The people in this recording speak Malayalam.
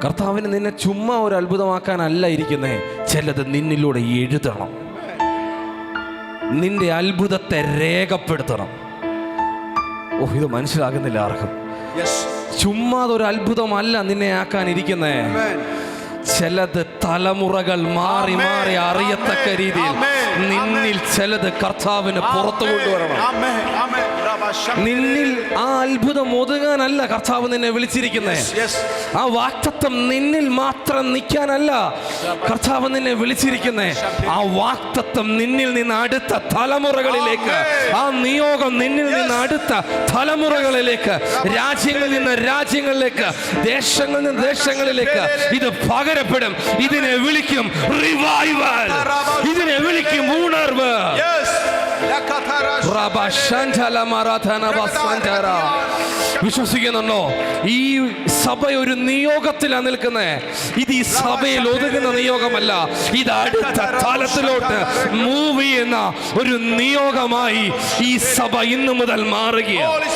കർത്താവിന് നിന്നെ ചുമ്മാ ഒരു അത്ഭുതമാക്കാനല്ല ഇരിക്കുന്നേ, ചിലത് നിന്നിലൂടെ എഴുതണം, നിന്റെ അത്ഭുതത്തെ രേഖപ്പെടുത്തണം. ഇത് മനസ്സിലാകുന്നില്ല ആർക്കും. ചുമ്മാ ഒരു അത്ഭുതമല്ല നിന്നെ ആക്കാനിരിക്കുന്നേ, ചിലത് തലമുറകൾ മാറി മാറി അറിയത്തക്ക രീതിയിൽ നിന്നിൽ ചിലത് കർത്താവിന് പുറത്തു കൊണ്ടുവരണം. നിന്നിൽ ആ അത്ഭുതം ഒതുങ്ങാനല്ല കർത്താവ് നിന്നെ വിളിച്ചിരിക്കുന്നേ. ആ വാക്തത്വം നിന്നിൽ മാത്രം നിൽക്കാനല്ല കർത്താവ് നിന്നെ വിളിച്ചിരിക്കുന്നേ. ആ വാക്തത്വം നിന്നിൽ നിന്ന് അടുത്ത തലമുറകളിലേക്ക്, ആ നിയോഗം നിന്നിൽ നിന്ന് അടുത്ത തലമുറകളിലേക്ക്, രാജ്യങ്ങളിൽ നിന്ന് രാജ്യങ്ങളിലേക്ക്, ദേശങ്ങളിൽ നിന്ന് ദേശങ്ങളിലേക്ക് ഇത് പകരപ്പെടും. ഇതിനെ വിളിക്കും റിവൈവൽ, ഇതിനെ വിളിക്കും ഉണർവ്. വിശ്വസിക്കുന്നുണ്ടോ? ഈ സഭ ഒരു നിയോഗത്തിലാണ് നിൽക്കുന്നത്. ഇത് ഈ സഭയിൽ ഒതുങ്ങുന്ന നിയോഗമല്ല, ഇത് അടുത്ത തലത്തിലോട്ട് മൂവ് ചെയ്യുന്ന ഒരു നിയോഗമായി ഈ സഭ ഇന്നു മുതൽ മാറുകയാണ്.